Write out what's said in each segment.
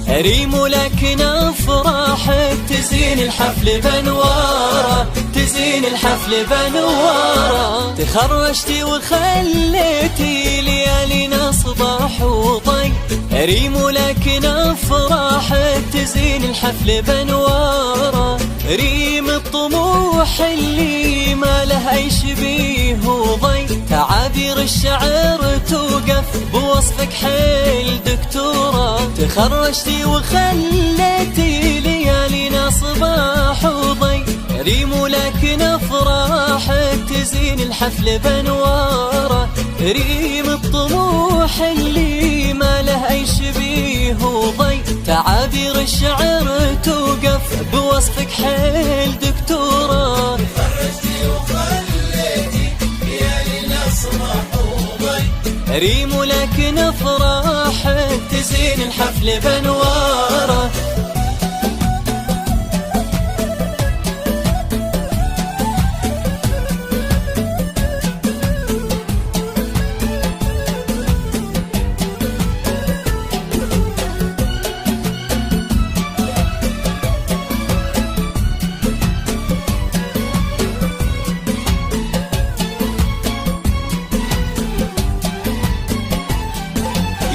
ريم لكن افراحك تزين الحفل بانواره، تزين الحفل بانواره. تخرجتي وخليتي ليالينا صباح وطي، ريم لكن افراحك تزين الحفل بانواره. ريم الطموح اللي ما له اي شبيه وضي، تعابير الشعر توقف بوصفك حيل دكتوره. تخرجتي وخليتي ليالينا صباح وضي، ريم لكن افراحك تزين الحفل بانواره. ريم الطموح اللي ما له اي شبيه وضي، تعابير الشعر توقف بوصفك حيل دكتوره. تخرجتي وخليتي ليالينا صباح وضي، ريم لكن افراحك تزين الحفل بانواره.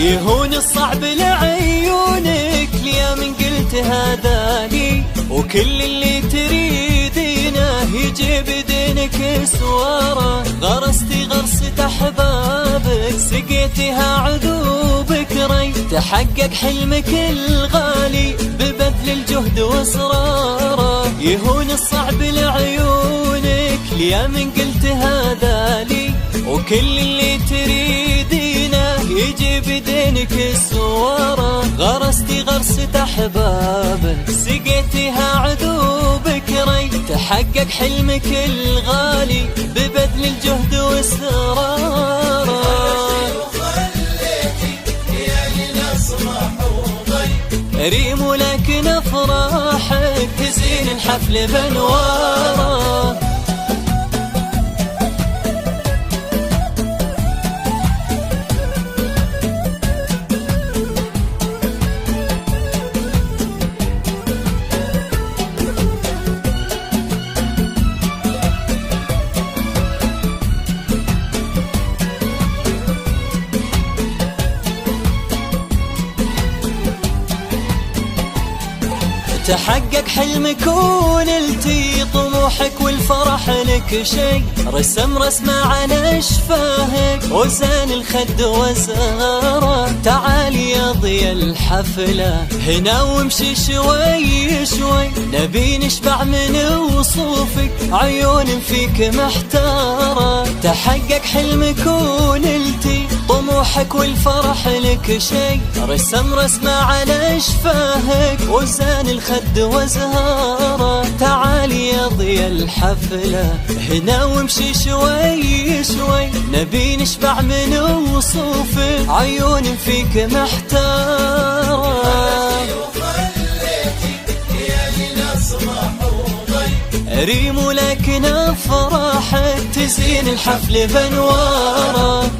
يهون الصعب لعيونك ليا من قلت هذا لي، وكل اللي تريدينه يجي بدينك سواره. غرستي غرسة احبابك سقيتها عذوبك ري، تحقق حلمك الغالي ببذل الجهد واصراره. يهون الصعب لعيونك ليا من قلت هذا لي، وكل اللي تريدينه يجي بدينك السواره. غرستي غرسة احبابك سقيتها عذوبك ري، تحقق حلمك الغالي ببذل الجهد واصراره. ريم لكن افراحك تزين الحفل بانواره. تحقق حلمك ونلتي طموحك والفرح لك شي، رسم رسمة على شفاهك وزان الخد وزاره. تعالي يا ضيا الحفلة هنا وامشي شوي شوي، نبي نشبع من وصوفك عيون فيك محتارة. تحقق حلمك ونلتي طموحك والفرح لك شي، رسم رسمة على شفاهك وزان الخد وزهاره. تعالي يا ضيا الحفلة هنا وامشي شوي شوي، نبي نشبع من وصوفك عيون فيك محتارة. ريم لكن افراحك تزين الحفل بانواره.